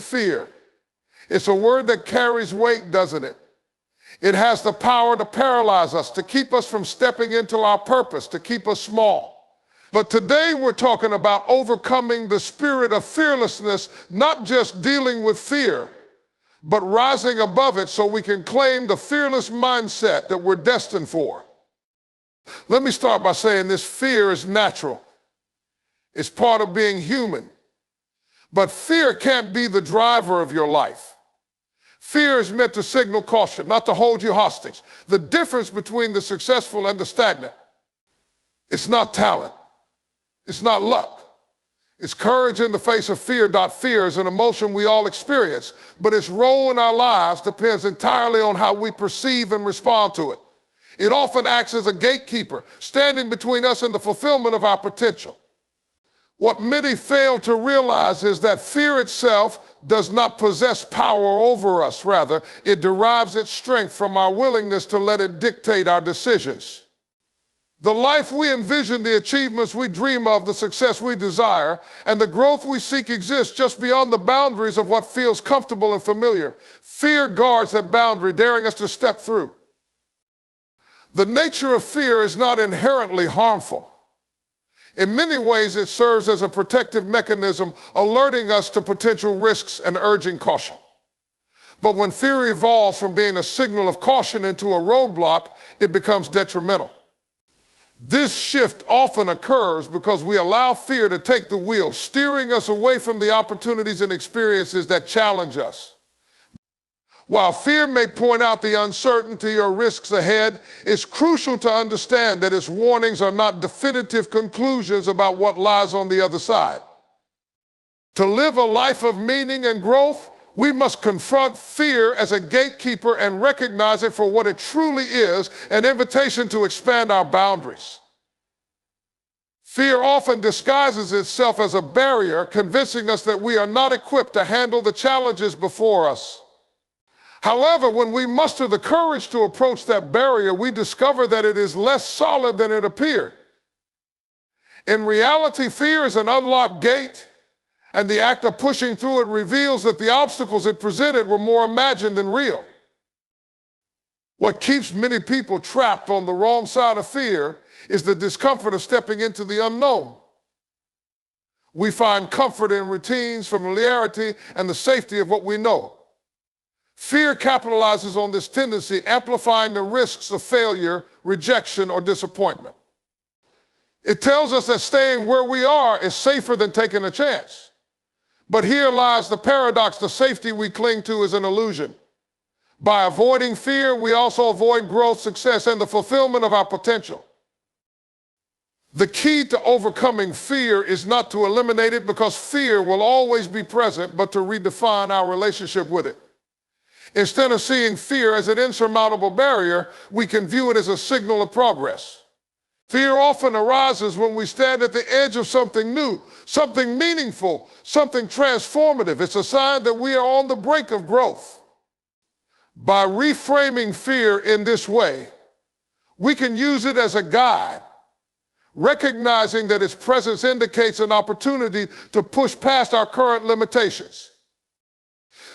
Fear. It's a word that carries weight, doesn't it? It has the power to paralyze us, to keep us from stepping into our purpose, to keep us small. But today we're talking about overcoming the spirit of fearlessness, not just dealing with fear, but rising above it so we can claim the fearless mindset that we're destined for. Let me start by saying this: fear is natural. It's part of being human. But fear can't be the driver of your life. Fear is meant to signal caution, not to hold you hostage. The difference between the successful and the stagnant: it's not talent, it's not luck. It's courage in the face of fear. Fear is an emotion we all experience, but its role in our lives depends entirely on how we perceive and respond to it. It often acts as a gatekeeper, standing between us and the fulfillment of our potential. What many fail to realize is that fear itself does not possess power over us. Rather, it derives its strength from our willingness to let it dictate our decisions. The life we envision, the achievements we dream of, the success we desire, and the growth we seek exists just beyond the boundaries of what feels comfortable and familiar. Fear guards that boundary, daring us to step through. The nature of fear is not inherently harmful. In many ways, it serves as a protective mechanism, alerting us to potential risks and urging caution. But when fear evolves from being a signal of caution into a roadblock, it becomes detrimental. This shift often occurs because we allow fear to take the wheel, steering us away from the opportunities and experiences that challenge us. While fear may point out the uncertainty or risks ahead, it's crucial to understand that its warnings are not definitive conclusions about what lies on the other side. To live a life of meaning and growth, we must confront fear as a gatekeeper and recognize it for what it truly is: an invitation to expand our boundaries. Fear often disguises itself as a barrier, convincing us that we are not equipped to handle the challenges before us. However, when we muster the courage to approach that barrier, we discover that it is less solid than it appeared. In reality, fear is an unlocked gate, and the act of pushing through it reveals that the obstacles it presented were more imagined than real. What keeps many people trapped on the wrong side of fear is the discomfort of stepping into the unknown. We find comfort in routines, familiarity, and the safety of what we know. Fear capitalizes on this tendency, amplifying the risks of failure, rejection, or disappointment. It tells us that staying where we are is safer than taking a chance. But here lies the paradox: the safety we cling to is an illusion. By avoiding fear, we also avoid growth, success, and the fulfillment of our potential. The key to overcoming fear is not to eliminate it, because fear will always be present, but to redefine our relationship with it. Instead of seeing fear as an insurmountable barrier, we can view it as a signal of progress. Fear often arises when we stand at the edge of something new, something meaningful, something transformative. It's a sign that we are on the brink of growth. By reframing fear in this way, we can use it as a guide, recognizing that its presence indicates an opportunity to push past our current limitations.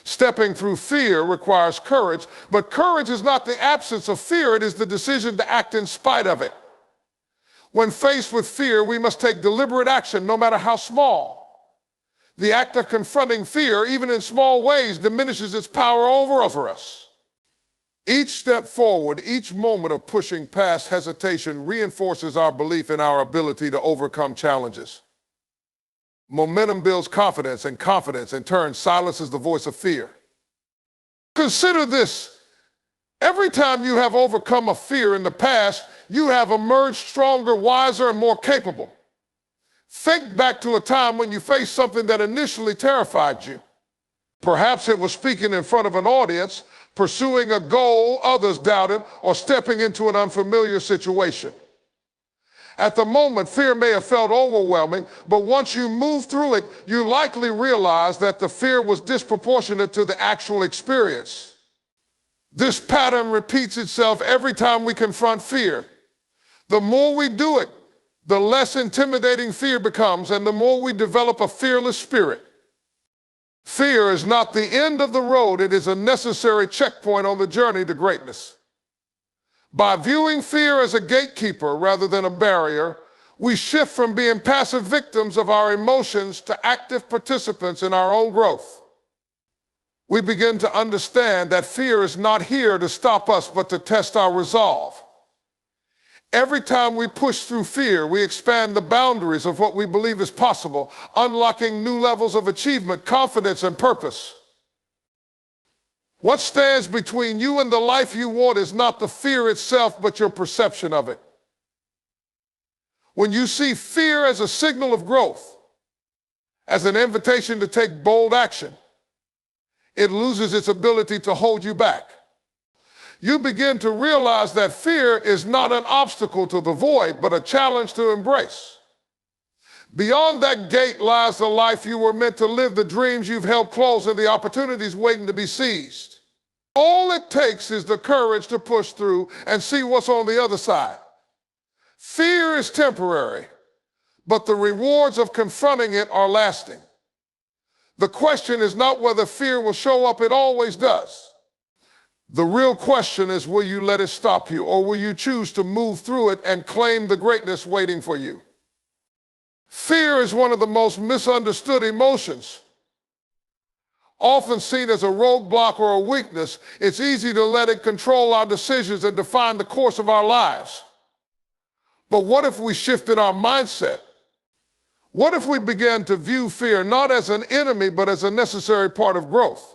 Stepping through fear requires courage, but courage is not the absence of fear, it is the decision to act in spite of it. When faced with fear, we must take deliberate action, no matter how small. The act of confronting fear, even in small ways, diminishes its power over us. Each step forward, each moment of pushing past hesitation reinforces our belief in our ability to overcome challenges. Momentum builds confidence, and confidence in turn silences the voice of fear. Consider this: every time you have overcome a fear in the past, you have emerged stronger, wiser, and more capable. Think back to a time when you faced something that initially terrified you. Perhaps it was speaking in front of an audience, pursuing a goal others doubted, or stepping into an unfamiliar situation. At the moment, fear may have felt overwhelming, but once you move through it, you likely realize that the fear was disproportionate to the actual experience. This pattern repeats itself every time we confront fear. The more we do it, the less intimidating fear becomes, and the more we develop a fearless spirit. Fear is not the end of the road. It is a necessary checkpoint on the journey to greatness. By viewing fear as a gatekeeper rather than a barrier, we shift from being passive victims of our emotions to active participants in our own growth. We begin to understand that fear is not here to stop us, but to test our resolve. Every time we push through fear, we expand the boundaries of what we believe is possible, unlocking new levels of achievement, confidence, and purpose. What stands between you and the life you want is not the fear itself, but your perception of it. When you see fear as a signal of growth, as an invitation to take bold action, it loses its ability to hold you back. You begin to realize that fear is not an obstacle to the void, but a challenge to embrace. Beyond that gate lies the life you were meant to live, the dreams you've held close, and the opportunities waiting to be seized. All it takes is the courage to push through and see what's on the other side. Fear is temporary, but the rewards of confronting it are lasting. The question is not whether fear will show up, it always does. The real question is, will you let it stop you, or will you choose to move through it and claim the greatness waiting for you? Fear is one of the most misunderstood emotions. Often seen as a roadblock or a weakness, it's easy to let it control our decisions and define the course of our lives. But what if we shifted our mindset? What if we began to view fear not as an enemy, but as a necessary part of growth?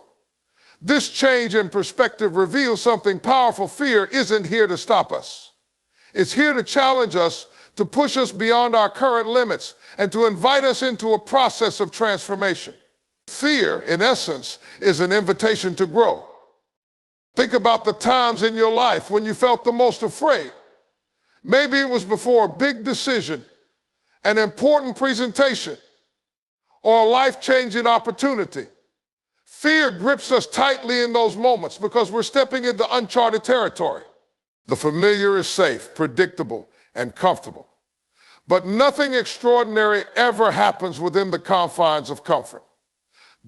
This change in perspective reveals something powerful. Fear isn't here to stop us. It's here to challenge us, to push us beyond our current limits, and to invite us into a process of transformation. Fear, in essence, is an invitation to grow. Think about the times in your life when you felt the most afraid. Maybe it was before a big decision, an important presentation, or a life-changing opportunity. Fear grips us tightly in those moments because we're stepping into uncharted territory. The familiar is safe, predictable, and comfortable. But nothing extraordinary ever happens within the confines of comfort.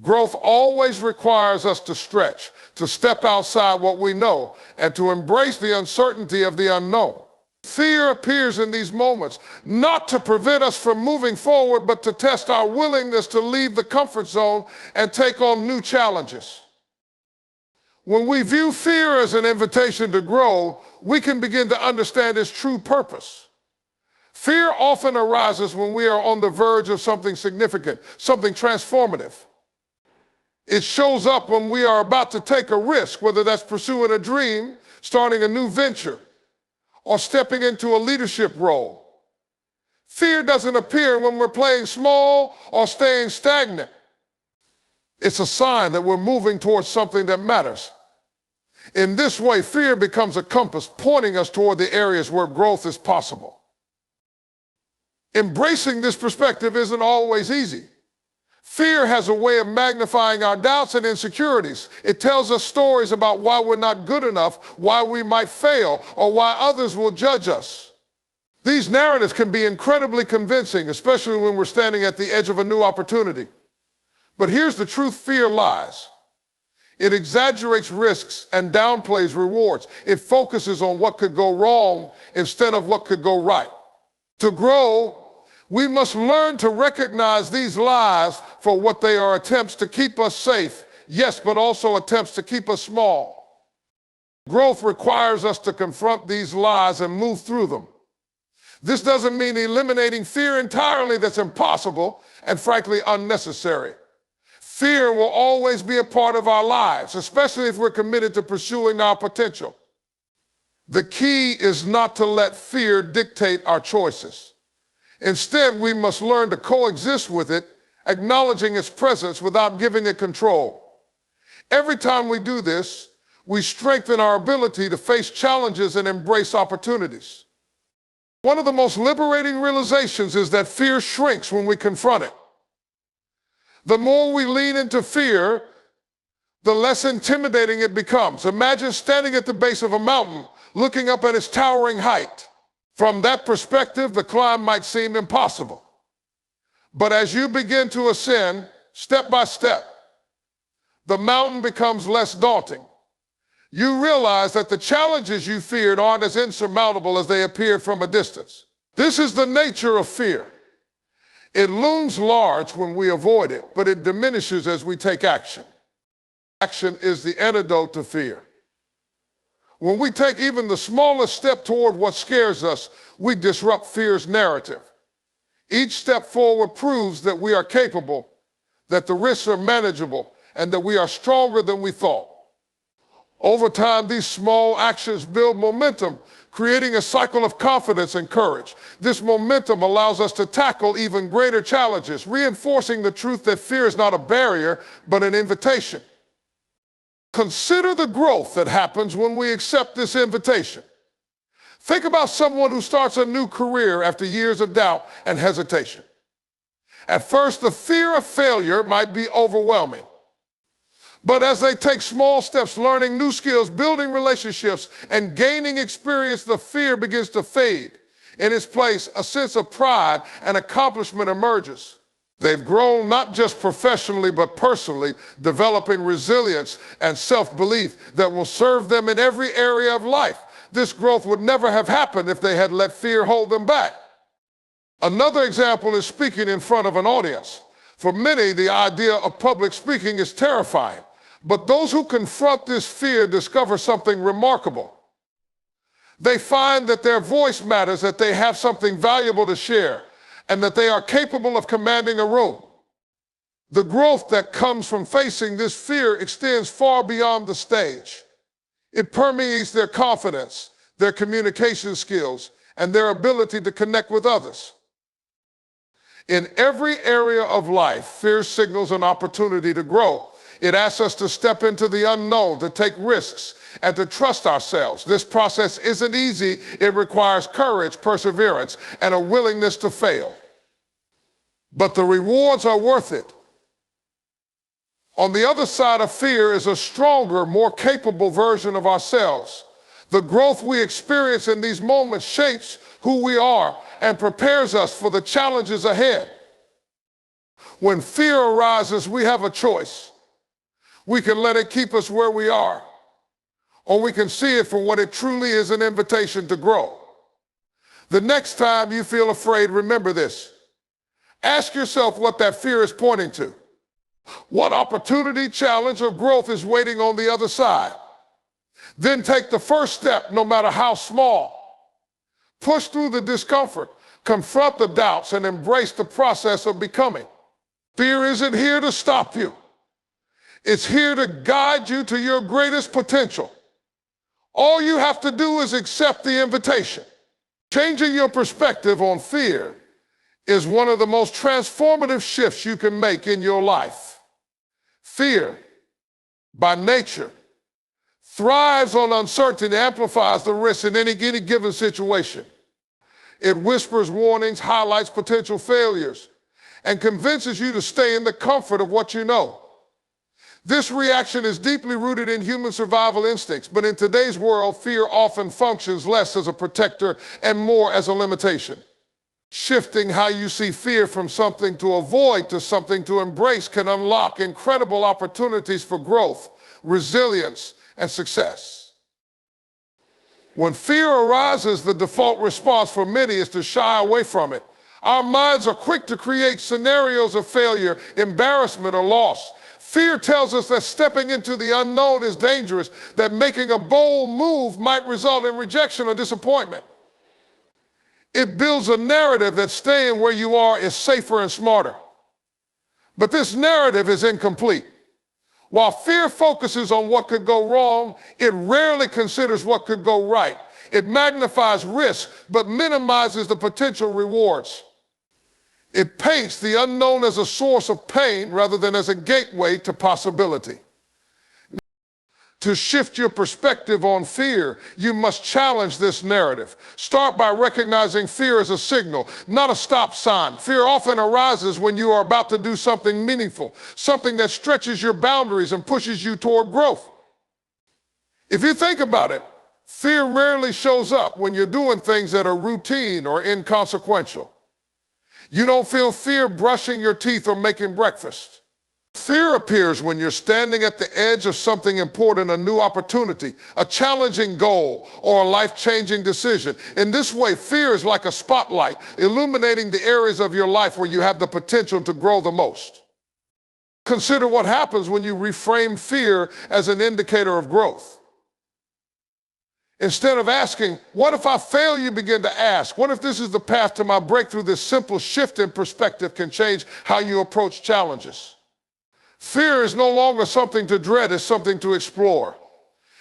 Growth always requires us to stretch, to step outside what we know, and to embrace the uncertainty of the unknown. Fear appears in these moments, not to prevent us from moving forward, but to test our willingness to leave the comfort zone and take on new challenges. When we view fear as an invitation to grow, we can begin to understand its true purpose. Fear often arises when we are on the verge of something significant, something transformative. It shows up when we are about to take a risk, whether that's pursuing a dream, starting a new venture, or stepping into a leadership role. Fear doesn't appear when we're playing small or staying stagnant. It's a sign that we're moving towards something that matters. In this way, fear becomes a compass pointing us toward the areas where growth is possible. Embracing this perspective isn't always easy. Fear has a way of magnifying our doubts and insecurities. It tells us stories about why we're not good enough, why we might fail, or why others will judge us. These narratives can be incredibly convincing, especially when we're standing at the edge of a new opportunity. But here's the truth: fear lies. It exaggerates risks and downplays rewards. It focuses on what could go wrong instead of what could go right. To grow, we must learn to recognize these lies for what they are: attempts to keep us safe, yes, but also attempts to keep us small. Growth requires us to confront these lies and move through them. This doesn't mean eliminating fear entirely. That's impossible and frankly unnecessary. Fear will always be a part of our lives, especially if we're committed to pursuing our potential. The key is not to let fear dictate our choices. Instead, we must learn to coexist with it, acknowledging its presence without giving it control. Every time we do this, we strengthen our ability to face challenges and embrace opportunities. One of the most liberating realizations is that fear shrinks when we confront it. The more we lean into fear, the less intimidating it becomes. Imagine standing at the base of a mountain, looking up at its towering height. From that perspective, the climb might seem impossible. But as you begin to ascend, step by step, the mountain becomes less daunting. You realize that the challenges you feared aren't as insurmountable as they appeared from a distance. This is the nature of fear. It looms large when we avoid it, but it diminishes as we take action. Action is the antidote to fear. When we take even the smallest step toward what scares us, we disrupt fear's narrative. Each step forward proves that we are capable, that the risks are manageable, and that we are stronger than we thought. Over time, these small actions build momentum, creating a cycle of confidence and courage. This momentum allows us to tackle even greater challenges, reinforcing the truth that fear is not a barrier, but an invitation. Consider the growth that happens when we accept this invitation. Think about someone who starts a new career after years of doubt and hesitation. At first, the fear of failure might be overwhelming. But as they take small steps, learning new skills, building relationships, and gaining experience, the fear begins to fade. In its place, a sense of pride and accomplishment emerges. They've grown not just professionally, but personally, developing resilience and self-belief that will serve them in every area of life. This growth would never have happened if they had let fear hold them back. Another example is speaking in front of an audience. For many, the idea of public speaking is terrifying. But those who confront this fear discover something remarkable. They find that their voice matters, that they have something valuable to share, and that they are capable of commanding a room. The growth that comes from facing this fear extends far beyond the stage. It permeates their confidence, their communication skills, and their ability to connect with others. In every area of life, fear signals an opportunity to grow. It asks us to step into the unknown, to take risks, and to trust ourselves. This process isn't easy. It requires courage, perseverance, and a willingness to fail. But the rewards are worth it. On the other side of fear is a stronger, more capable version of ourselves. The growth we experience in these moments shapes who we are and prepares us for the challenges ahead. When fear arises, we have a choice. We can let it keep us where we are, or we can see it for what it truly is, an invitation to grow. The next time you feel afraid, remember this. Ask yourself what that fear is pointing to. What opportunity, challenge, or growth is waiting on the other side? Then take the first step, no matter how small. Push through the discomfort, confront the doubts, and embrace the process of becoming. Fear isn't here to stop you. It's here to guide you to your greatest potential. All you have to do is accept the invitation. Changing your perspective on fear is one of the most transformative shifts you can make in your life. Fear, by nature, thrives on uncertainty, amplifies the risk in any given situation. It whispers warnings, highlights potential failures, and convinces you to stay in the comfort of what you know. This reaction is deeply rooted in human survival instincts, but in today's world, fear often functions less as a protector and more as a limitation. Shifting how you see fear from something to avoid to something to embrace can unlock incredible opportunities for growth, resilience, and success. When fear arises, the default response for many is to shy away from it. Our minds are quick to create scenarios of failure, embarrassment, or loss. Fear tells us that stepping into the unknown is dangerous, that making a bold move might result in rejection or disappointment. It builds a narrative that staying where you are is safer and smarter. But this narrative is incomplete. While fear focuses on what could go wrong, it rarely considers what could go right. It magnifies risk, but minimizes the potential rewards. It paints the unknown as a source of pain rather than as a gateway to possibility. To shift your perspective on fear, you must challenge this narrative. Start by recognizing fear as a signal, not a stop sign. Fear often arises when you are about to do something meaningful, something that stretches your boundaries and pushes you toward growth. If you think about it, fear rarely shows up when you're doing things that are routine or inconsequential. You don't feel fear brushing your teeth or making breakfast. Fear appears when you're standing at the edge of something important, a new opportunity, a challenging goal, or a life-changing decision. In this way, fear is like a spotlight, illuminating the areas of your life where you have the potential to grow the most. Consider what happens when you reframe fear as an indicator of growth. Instead of asking, what if I fail, you begin to ask, what if this is the path to my breakthrough? This simple shift in perspective can change how you approach challenges. Fear is no longer something to dread, it's something to explore.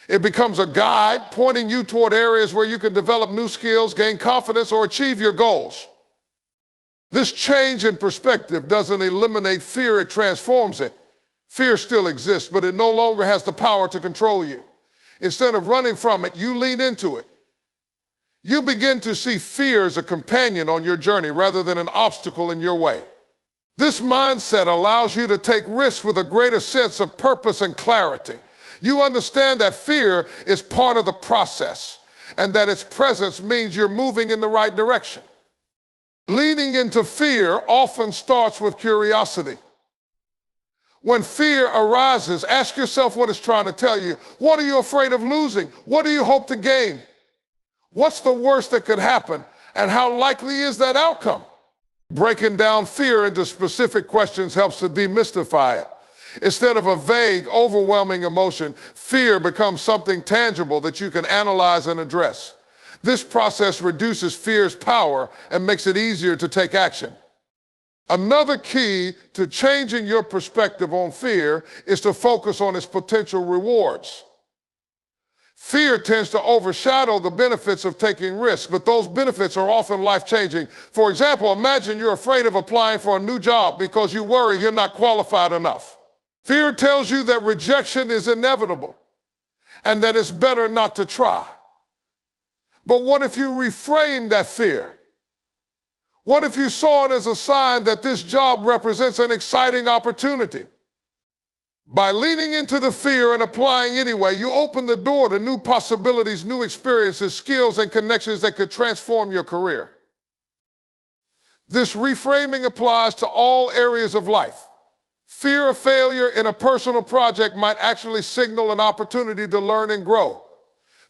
It becomes a guide pointing you toward areas where you can develop new skills, gain confidence, or achieve your goals. This change in perspective doesn't eliminate fear, it transforms it. Fear still exists, but it no longer has the power to control you. Instead of running from it, you lean into it. You begin to see fear as a companion on your journey rather than an obstacle in your way. This mindset allows you to take risks with a greater sense of purpose and clarity. You understand that fear is part of the process and that its presence means you're moving in the right direction. Leaning into fear often starts with curiosity. When fear arises, ask yourself what it's trying to tell you. What are you afraid of losing? What do you hope to gain? What's the worst that could happen? And how likely is that outcome? Breaking down fear into specific questions helps to demystify it. Instead of a vague, overwhelming emotion, fear becomes something tangible that you can analyze and address. This process reduces fear's power and makes it easier to take action. Another key to changing your perspective on fear is to focus on its potential rewards. Fear tends to overshadow the benefits of taking risks, but those benefits are often life-changing. For example, imagine you're afraid of applying for a new job because you worry you're not qualified enough. Fear tells you that rejection is inevitable and that it's better not to try. But what if you reframe that fear? What if you saw it as a sign that this job represents an exciting opportunity? By leaning into the fear and applying anyway, you open the door to new possibilities, new experiences, skills, and connections that could transform your career. This reframing applies to all areas of life. Fear of failure in a personal project might actually signal an opportunity to learn and grow.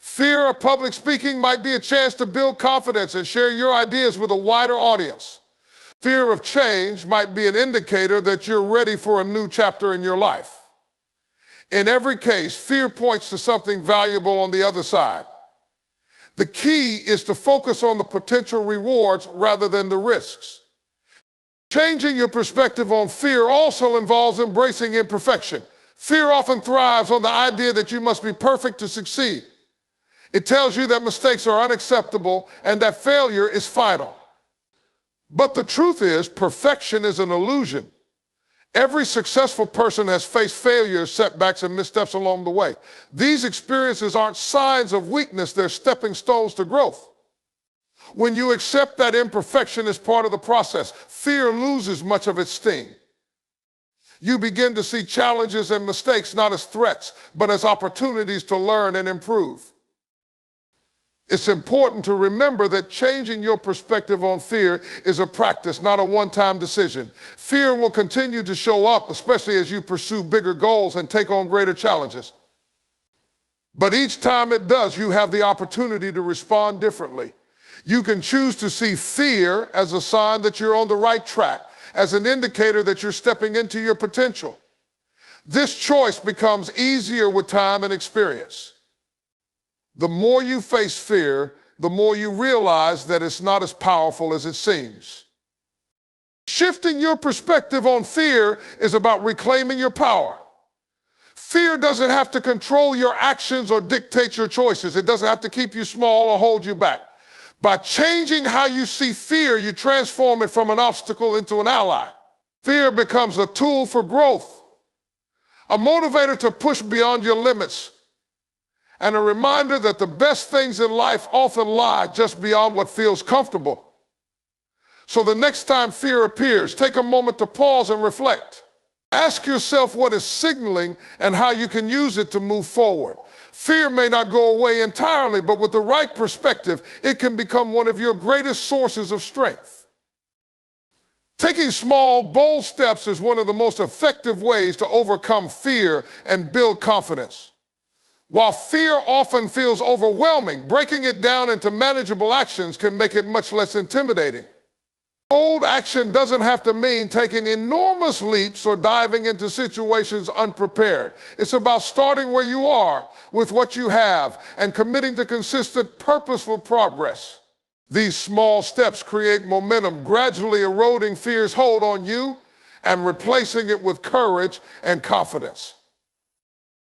Fear of public speaking might be a chance to build confidence and share your ideas with a wider audience. Fear of change might be an indicator that you're ready for a new chapter in your life. In every case, fear points to something valuable on the other side. The key is to focus on the potential rewards rather than the risks. Changing your perspective on fear also involves embracing imperfection. Fear often thrives on the idea that you must be perfect to succeed. It tells you that mistakes are unacceptable and that failure is final. But the truth is, perfection is an illusion. Every successful person has faced failures, setbacks, and missteps along the way. These experiences aren't signs of weakness, they're stepping stones to growth. When you accept that imperfection is part of the process, fear loses much of its sting. You begin to see challenges and mistakes not as threats, but as opportunities to learn and improve. It's important to remember that changing your perspective on fear is a practice, not a one-time decision. Fear will continue to show up, especially as you pursue bigger goals and take on greater challenges. But each time it does, you have the opportunity to respond differently. You can choose to see fear as a sign that you're on the right track, as an indicator that you're stepping into your potential. This choice becomes easier with time and experience. The more you face fear, the more you realize that it's not as powerful as it seems. Shifting your perspective on fear is about reclaiming your power. Fear doesn't have to control your actions or dictate your choices. It doesn't have to keep you small or hold you back. By changing how you see fear, you transform it from an obstacle into an ally. Fear becomes a tool for growth, a motivator to push beyond your limits, and a reminder that the best things in life often lie just beyond what feels comfortable. So the next time fear appears, take a moment to pause and reflect. Ask yourself what is signaling and how you can use it to move forward. Fear may not go away entirely, but with the right perspective, it can become one of your greatest sources of strength. Taking small, bold steps is one of the most effective ways to overcome fear and build confidence. While fear often feels overwhelming, breaking it down into manageable actions can make it much less intimidating. Bold action doesn't have to mean taking enormous leaps or diving into situations unprepared. It's about starting where you are with what you have and committing to consistent, purposeful progress. These small steps create momentum, gradually eroding fear's hold on you and replacing it with courage and confidence.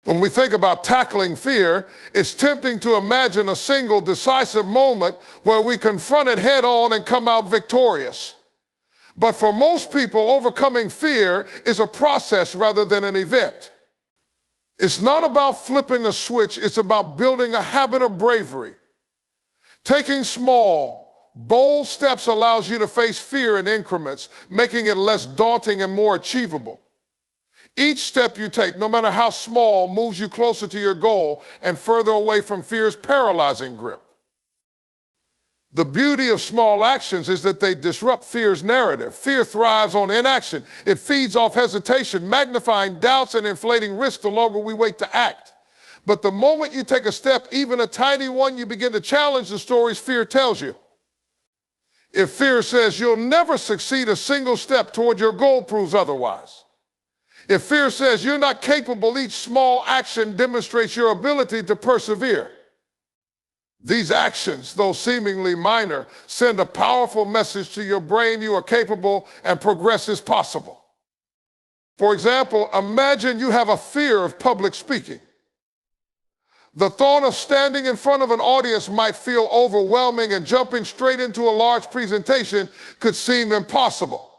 When we think about tackling fear, it's tempting to imagine a single decisive moment where we confront it head on and come out victorious. But for most people, overcoming fear is a process rather than an event. It's not about flipping a switch, it's about building a habit of bravery. Taking small, bold steps allows you to face fear in increments, making it less daunting and more achievable. Each step you take, no matter how small, moves you closer to your goal and further away from fear's paralyzing grip. The beauty of small actions is that they disrupt fear's narrative. Fear thrives on inaction. It feeds off hesitation, magnifying doubts and inflating risk the longer we wait to act. But the moment you take a step, even a tiny one, you begin to challenge the stories fear tells you. If fear says you'll never succeed, a single step toward your goal proves otherwise. If fear says you're not capable, each small action demonstrates your ability to persevere. These actions, though seemingly minor, send a powerful message to your brain you are capable and progress is possible. For example, imagine you have a fear of public speaking. The thought of standing in front of an audience might feel overwhelming, and jumping straight into a large presentation could seem impossible.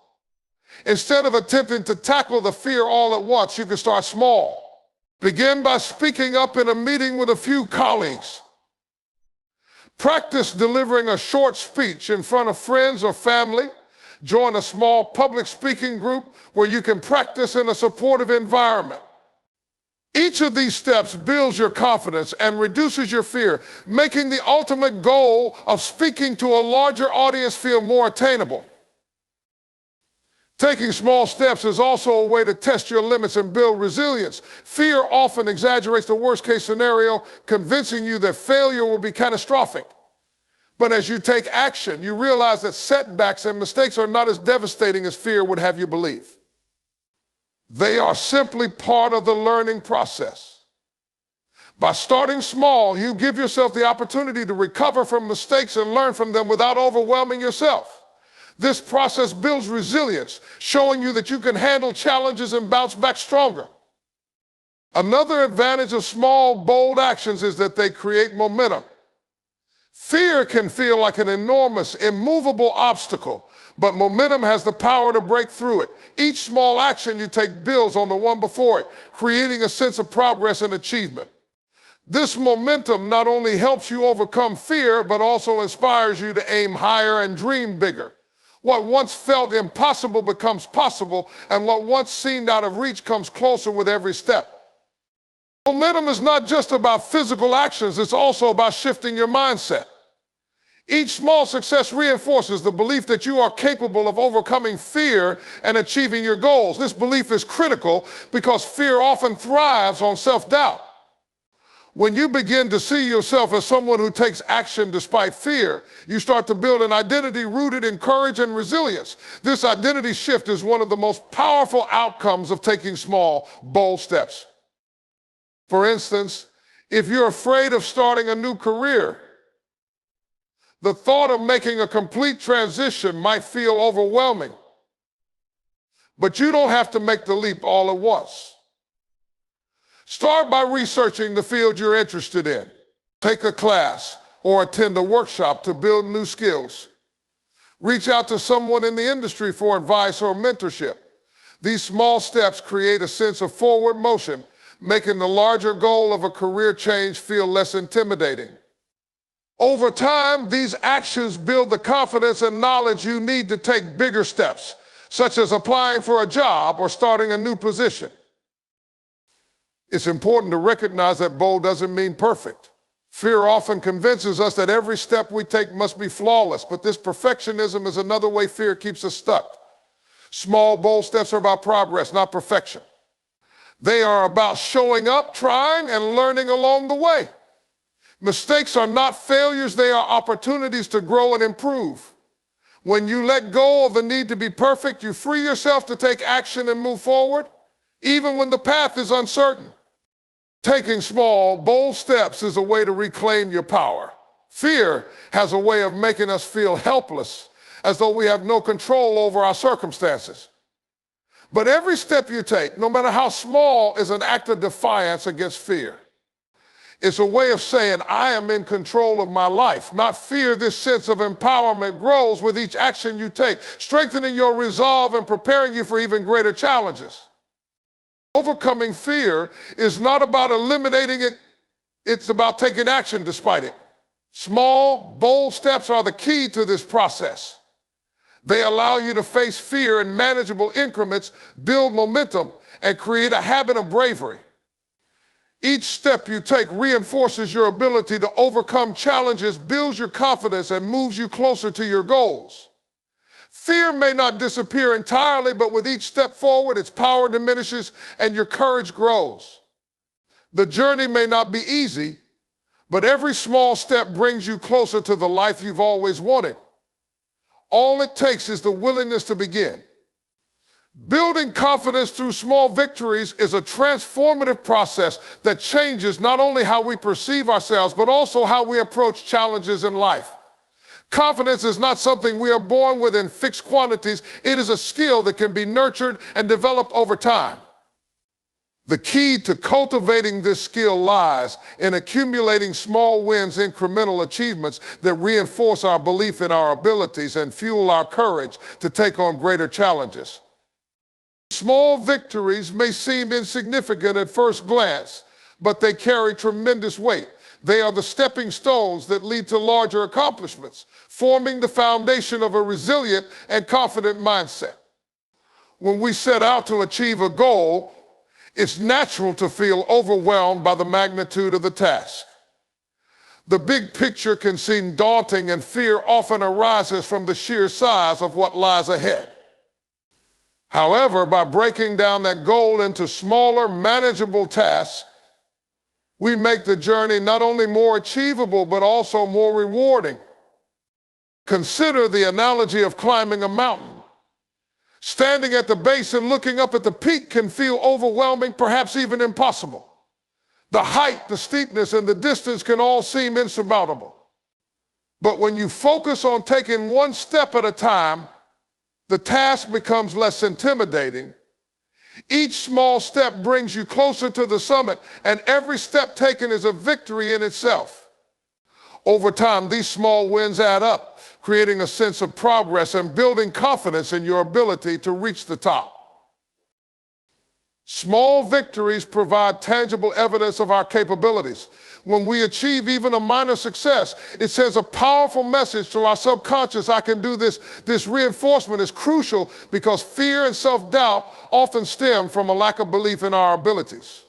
Instead of attempting to tackle the fear all at once, you can start small. Begin by speaking up in a meeting with a few colleagues. Practice delivering a short speech in front of friends or family. Join a small public speaking group where you can practice in a supportive environment. Each of these steps builds your confidence and reduces your fear, making the ultimate goal of speaking to a larger audience feel more attainable. Taking small steps is also a way to test your limits and build resilience. Fear often exaggerates the worst-case scenario, convincing you that failure will be catastrophic. But as you take action, you realize that setbacks and mistakes are not as devastating as fear would have you believe. They are simply part of the learning process. By starting small, you give yourself the opportunity to recover from mistakes and learn from them without overwhelming yourself. This process builds resilience, showing you that you can handle challenges and bounce back stronger. Another advantage of small, bold actions is that they create momentum. Fear can feel like an enormous, immovable obstacle, but momentum has the power to break through it. Each small action you take builds on the one before it, creating a sense of progress and achievement. This momentum not only helps you overcome fear, but also inspires you to aim higher and dream bigger. What once felt impossible becomes possible, and what once seemed out of reach comes closer with every step. Momentum is not just about physical actions, it's also about shifting your mindset. Each small success reinforces the belief that you are capable of overcoming fear and achieving your goals. This belief is critical because fear often thrives on self-doubt. When you begin to see yourself as someone who takes action despite fear, you start to build an identity rooted in courage and resilience. This identity shift is one of the most powerful outcomes of taking small, bold steps. For instance, if you're afraid of starting a new career, the thought of making a complete transition might feel overwhelming. But you don't have to make the leap all at once. Start by researching the field you're interested in. Take a class or attend a workshop to build new skills. Reach out to someone in the industry for advice or mentorship. These small steps create a sense of forward motion, making the larger goal of a career change feel less intimidating. Over time, these actions build the confidence and knowledge you need to take bigger steps, such as applying for a job or starting a new position. It's important to recognize that bold doesn't mean perfect. Fear often convinces us that every step we take must be flawless, but this perfectionism is another way fear keeps us stuck. Small, bold steps are about progress, not perfection. They are about showing up, trying, and learning along the way. Mistakes are not failures, they are opportunities to grow and improve. When you let go of the need to be perfect, you free yourself to take action and move forward, even when the path is uncertain. Taking small, bold steps is a way to reclaim your power. Fear has a way of making us feel helpless, as though we have no control over our circumstances. But every step you take, no matter how small, is an act of defiance against fear. It's a way of saying, I am in control of my life, not fear. This sense of empowerment grows with each action you take, strengthening your resolve and preparing you for even greater challenges. Overcoming fear is not about eliminating it, it's about taking action despite it. Small, bold steps are the key to this process. They allow you to face fear in manageable increments, build momentum, and create a habit of bravery. Each step you take reinforces your ability to overcome challenges, builds your confidence, and moves you closer to your goals. Fear may not disappear entirely, but with each step forward, its power diminishes and your courage grows. The journey may not be easy, but every small step brings you closer to the life you've always wanted. All it takes is the willingness to begin. Building confidence through small victories is a transformative process that changes not only how we perceive ourselves, but also how we approach challenges in life. Confidence is not something we are born with in fixed quantities. It is a skill that can be nurtured and developed over time. The key to cultivating this skill lies in accumulating small wins, incremental achievements that reinforce our belief in our abilities and fuel our courage to take on greater challenges. Small victories may seem insignificant at first glance, but they carry tremendous weight. They are the stepping stones that lead to larger accomplishments, forming the foundation of a resilient and confident mindset. When we set out to achieve a goal, it's natural to feel overwhelmed by the magnitude of the task. The big picture can seem daunting, and fear often arises from the sheer size of what lies ahead. However, by breaking down that goal into smaller, manageable tasks, we make the journey not only more achievable, but also more rewarding. Consider the analogy of climbing a mountain. Standing at the base and looking up at the peak can feel overwhelming, perhaps even impossible. The height, the steepness, and the distance can all seem insurmountable. But when you focus on taking one step at a time, the task becomes less intimidating. Each small step brings you closer to the summit, and every step taken is a victory in itself. Over time, these small wins add up, creating a sense of progress and building confidence in your ability to reach the top. Small victories provide tangible evidence of our capabilities. When we achieve even a minor success, it sends a powerful message to our subconscious, I can do this. This reinforcement is crucial because fear and self-doubt often stem from a lack of belief in our abilities.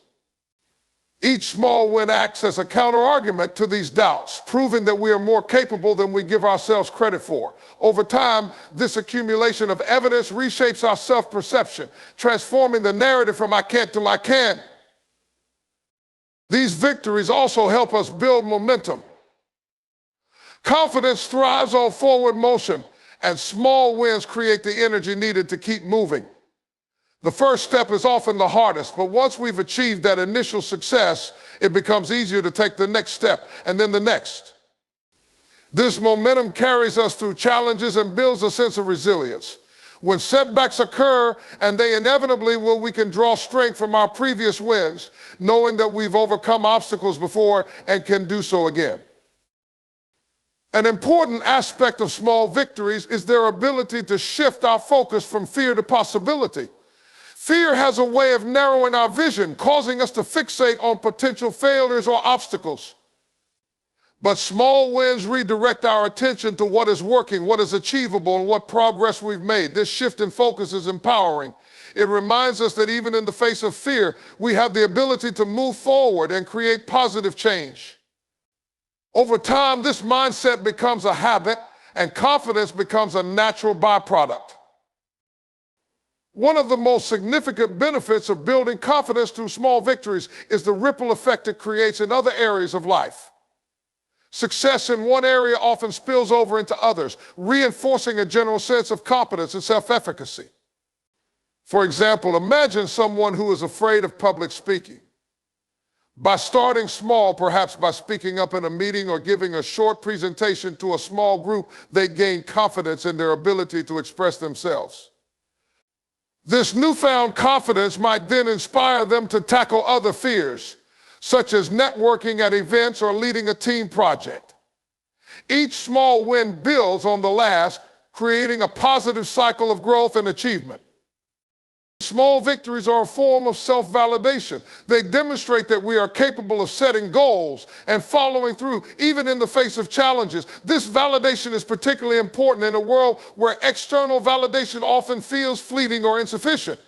Each small win acts as a counter-argument to these doubts, proving that we are more capable than we give ourselves credit for. Over time, this accumulation of evidence reshapes our self-perception, transforming the narrative from I can't to I can. These victories also help us build momentum. Confidence thrives on forward motion, and small wins create the energy needed to keep moving. The first step is often the hardest, but once we've achieved that initial success, it becomes easier to take the next step and then the next. This momentum carries us through challenges and builds a sense of resilience. When setbacks occur, and they inevitably will, we can draw strength from our previous wins, knowing that we've overcome obstacles before and can do so again. An important aspect of small victories is their ability to shift our focus from fear to possibility. Fear has a way of narrowing our vision, causing us to fixate on potential failures or obstacles. But small wins redirect our attention to what is working, what is achievable, and what progress we've made. This shift in focus is empowering. It reminds us that even in the face of fear, we have the ability to move forward and create positive change. Over time, this mindset becomes a habit, and confidence becomes a natural byproduct. One of the most significant benefits of building confidence through small victories is the ripple effect it creates in other areas of life. Success in one area often spills over into others, reinforcing a general sense of competence and self-efficacy. For example, imagine someone who is afraid of public speaking. By starting small, perhaps by speaking up in a meeting or giving a short presentation to a small group, they gain confidence in their ability to express themselves. This newfound confidence might then inspire them to tackle other fears, such as networking at events or leading a team project. Each small win builds on the last, creating a positive cycle of growth and achievement. Small victories are a form of self-validation. They demonstrate that we are capable of setting goals and following through, even in the face of challenges. This validation is particularly important in a world where external validation often feels fleeting or insufficient.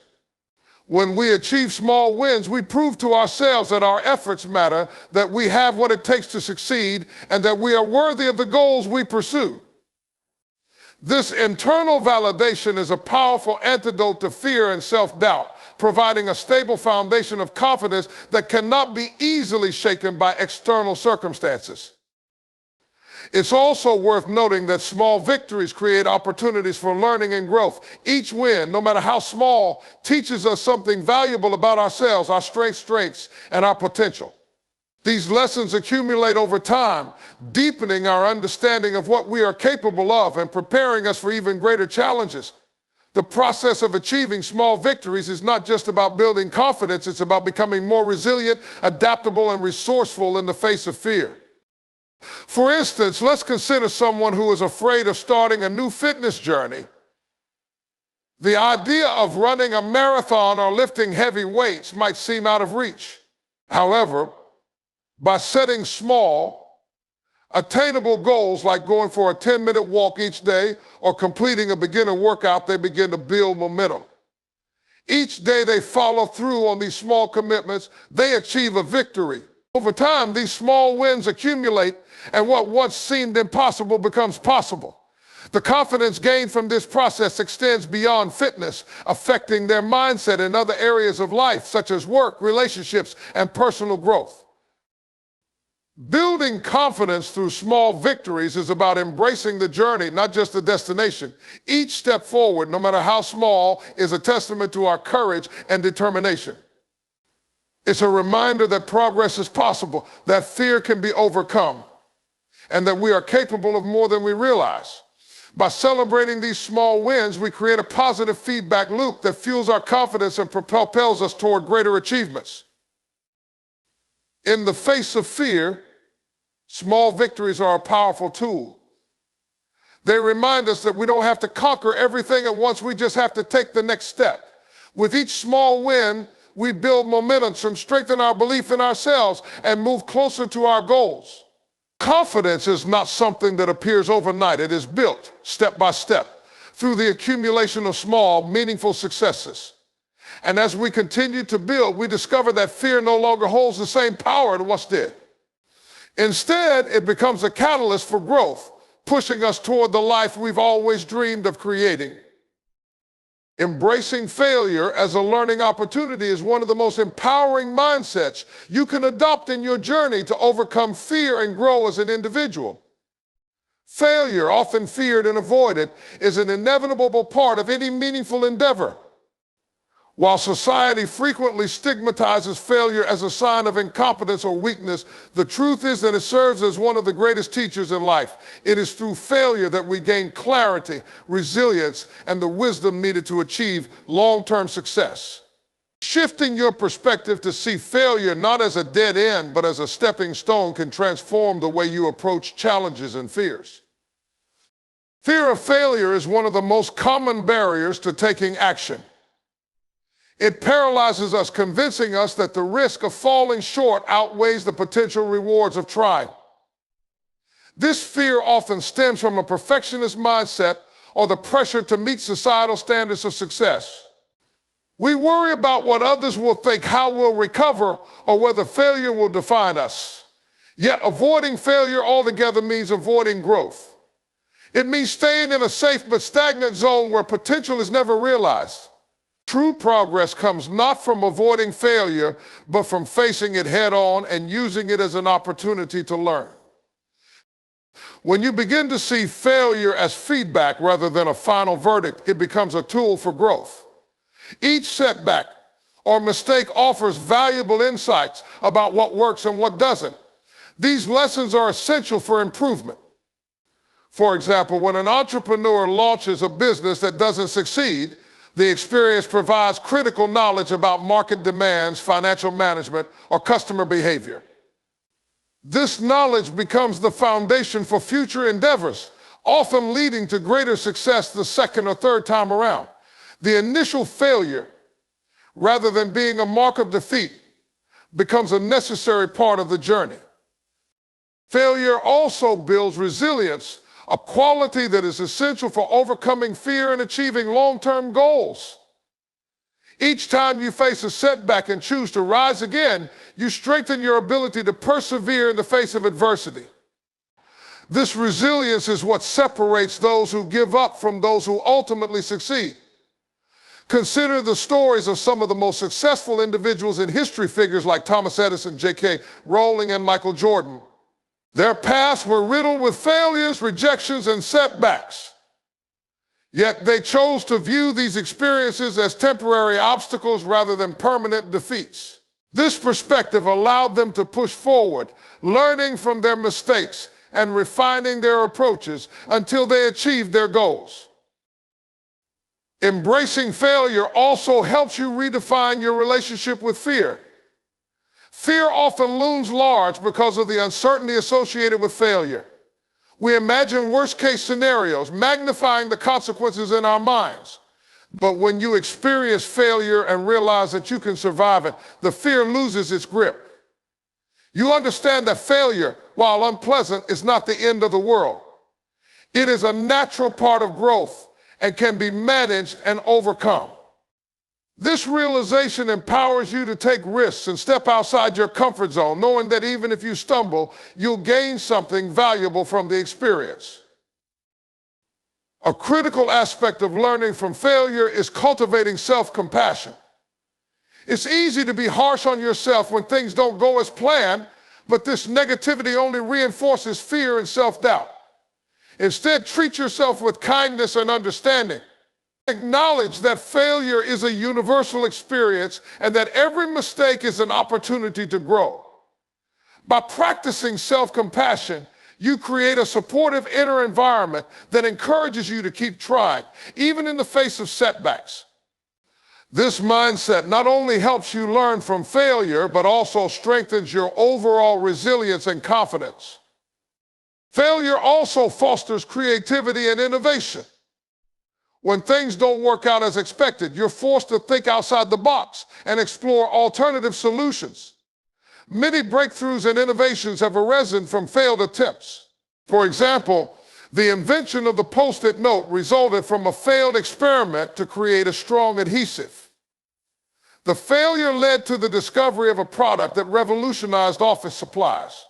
When we achieve small wins, we prove to ourselves that our efforts matter, that we have what it takes to succeed, and that we are worthy of the goals we pursue. This internal validation is a powerful antidote to fear and self-doubt, providing a stable foundation of confidence that cannot be easily shaken by external circumstances. It's also worth noting that small victories create opportunities for learning and growth. Each win, no matter how small, teaches us something valuable about ourselves, our strengths, and our potential. These lessons accumulate over time, deepening our understanding of what we are capable of and preparing us for even greater challenges. The process of achieving small victories is not just about building confidence, it's about becoming more resilient, adaptable, and resourceful in the face of fear. For instance, let's consider someone who is afraid of starting a new fitness journey. The idea of running a marathon or lifting heavy weights might seem out of reach. However, by setting small, attainable goals like going for a 10-minute walk each day or completing a beginner workout, they begin to build momentum. Each day they follow through on these small commitments, they achieve a victory. Over time, these small wins accumulate, and what once seemed impossible becomes possible. The confidence gained from this process extends beyond fitness, affecting their mindset in other areas of life, such as work, relationships, and personal growth. Building confidence through small victories is about embracing the journey, not just the destination. Each step forward, no matter how small, is a testament to our courage and determination. It's a reminder that progress is possible, that fear can be overcome, and that we are capable of more than we realize. By celebrating these small wins, we create a positive feedback loop that fuels our confidence and propels us toward greater achievements. In the face of fear, small victories are a powerful tool. They remind us that we don't have to conquer everything at once, we just have to take the next step. With each small win, we build momentum, strengthen our belief in ourselves, and move closer to our goals. Confidence is not something that appears overnight. It is built step by step through the accumulation of small, meaningful successes. And as we continue to build, we discover that fear no longer holds the same power it once did. Instead, it becomes a catalyst for growth, pushing us toward the life we've always dreamed of creating. Embracing failure as a learning opportunity is one of the most empowering mindsets you can adopt in your journey to overcome fear and grow as an individual. Failure, often feared and avoided, is an inevitable part of any meaningful endeavor. While society frequently stigmatizes failure as a sign of incompetence or weakness, the truth is that it serves as one of the greatest teachers in life. It is through failure that we gain clarity, resilience, and the wisdom needed to achieve long-term success. Shifting your perspective to see failure not as a dead end, but as a stepping stone can transform the way you approach challenges and fears. Fear of failure is one of the most common barriers to taking action. It paralyzes us, convincing us that the risk of falling short outweighs the potential rewards of trying. This fear often stems from a perfectionist mindset or the pressure to meet societal standards of success. We worry about what others will think, how we'll recover, or whether failure will define us. Yet avoiding failure altogether means avoiding growth. It means staying in a safe but stagnant zone where potential is never realized. True progress comes not from avoiding failure, but from facing it head on and using it as an opportunity to learn. When you begin to see failure as feedback rather than a final verdict, it becomes a tool for growth. Each setback or mistake offers valuable insights about what works and what doesn't. These lessons are essential for improvement. For example, when an entrepreneur launches a business that doesn't succeed, the experience provides critical knowledge about market demands, financial management, or customer behavior. This knowledge becomes the foundation for future endeavors, often leading to greater success the second or third time around. The initial failure, rather than being a mark of defeat, becomes a necessary part of the journey. Failure also builds resilience, a quality that is essential for overcoming fear and achieving long-term goals. Each time you face a setback and choose to rise again, you strengthen your ability to persevere in the face of adversity. This resilience is what separates those who give up from those who ultimately succeed. Consider the stories of some of the most successful individuals in history, figures like Thomas Edison, J.K. Rowling, and Michael Jordan. Their paths were riddled with failures, rejections, and setbacks. Yet they chose to view these experiences as temporary obstacles rather than permanent defeats. This perspective allowed them to push forward, learning from their mistakes and refining their approaches until they achieved their goals. Embracing failure also helps you redefine your relationship with fear. Fear often looms large because of the uncertainty associated with failure. We imagine worst-case scenarios, magnifying the consequences in our minds. But when you experience failure and realize that you can survive it, the fear loses its grip. You understand that failure, while unpleasant, is not the end of the world. It is a natural part of growth and can be managed and overcome. This realization empowers you to take risks and step outside your comfort zone, knowing that even if you stumble, you'll gain something valuable from the experience. A critical aspect of learning from failure is cultivating self-compassion. It's easy to be harsh on yourself when things don't go as planned, but this negativity only reinforces fear and self-doubt. Instead, treat yourself with kindness and understanding. Acknowledge that failure is a universal experience and that every mistake is an opportunity to grow. By practicing self-compassion, you create a supportive inner environment that encourages you to keep trying, even in the face of setbacks. This mindset not only helps you learn from failure, but also strengthens your overall resilience and confidence. Failure also fosters creativity and innovation. When things don't work out as expected, you're forced to think outside the box and explore alternative solutions. Many breakthroughs and innovations have arisen from failed attempts. For example, the invention of the Post-it note resulted from a failed experiment to create a strong adhesive. The failure led to the discovery of a product that revolutionized office supplies.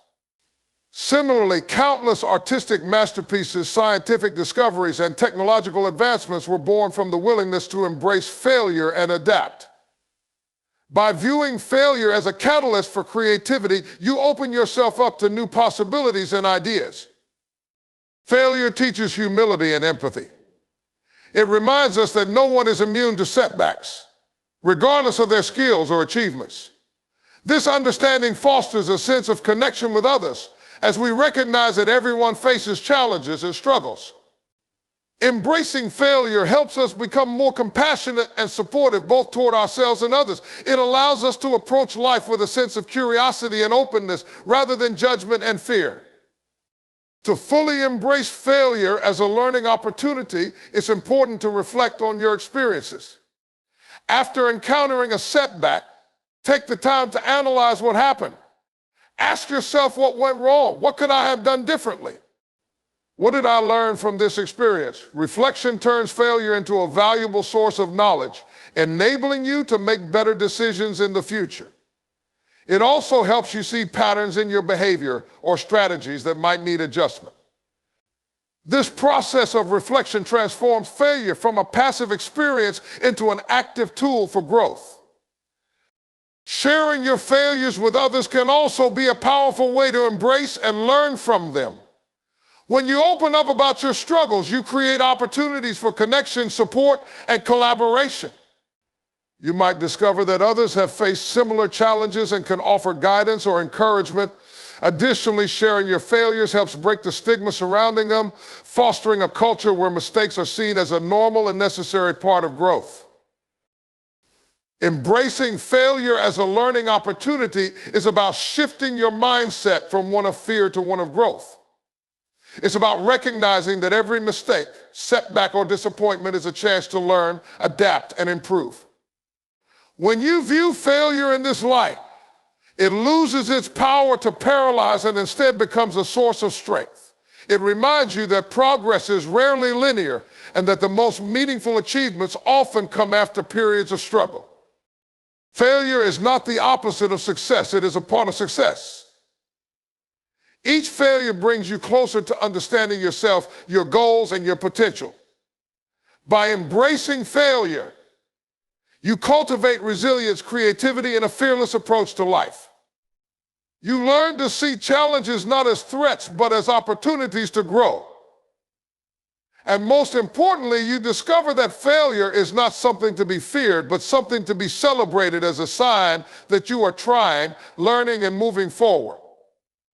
Similarly, countless artistic masterpieces, scientific discoveries, and technological advancements were born from the willingness to embrace failure and adapt. By viewing failure as a catalyst for creativity, you open yourself up to new possibilities and ideas. Failure teaches humility and empathy. It reminds us that no one is immune to setbacks, regardless of their skills or achievements. This understanding fosters a sense of connection with others, as we recognize that everyone faces challenges and struggles. Embracing failure helps us become more compassionate and supportive both toward ourselves and others. It allows us to approach life with a sense of curiosity and openness rather than judgment and fear. To fully embrace failure as a learning opportunity, it's important to reflect on your experiences. After encountering a setback, take the time to analyze what happened. Ask yourself what went wrong. What could I have done differently? What did I learn from this experience? Reflection turns failure into a valuable source of knowledge, enabling you to make better decisions in the future. It also helps you see patterns in your behavior or strategies that might need adjustment. This process of reflection transforms failure from a passive experience into an active tool for growth. Sharing your failures with others can also be a powerful way to embrace and learn from them. When you open up about your struggles, you create opportunities for connection, support, and collaboration. You might discover that others have faced similar challenges and can offer guidance or encouragement. Additionally, sharing your failures helps break the stigma surrounding them, fostering a culture where mistakes are seen as a normal and necessary part of growth. Embracing failure as a learning opportunity is about shifting your mindset from one of fear to one of growth. It's about recognizing that every mistake, setback, or disappointment is a chance to learn, adapt, and improve. When you view failure in this light, it loses its power to paralyze and instead becomes a source of strength. It reminds you that progress is rarely linear and that the most meaningful achievements often come after periods of struggle. Failure is not the opposite of success, it is a part of success. Each failure brings you closer to understanding yourself, your goals, and your potential. By embracing failure, you cultivate resilience, creativity, and a fearless approach to life. You learn to see challenges not as threats, but as opportunities to grow. And most importantly, you discover that failure is not something to be feared, but something to be celebrated as a sign that you are trying, learning, and moving forward.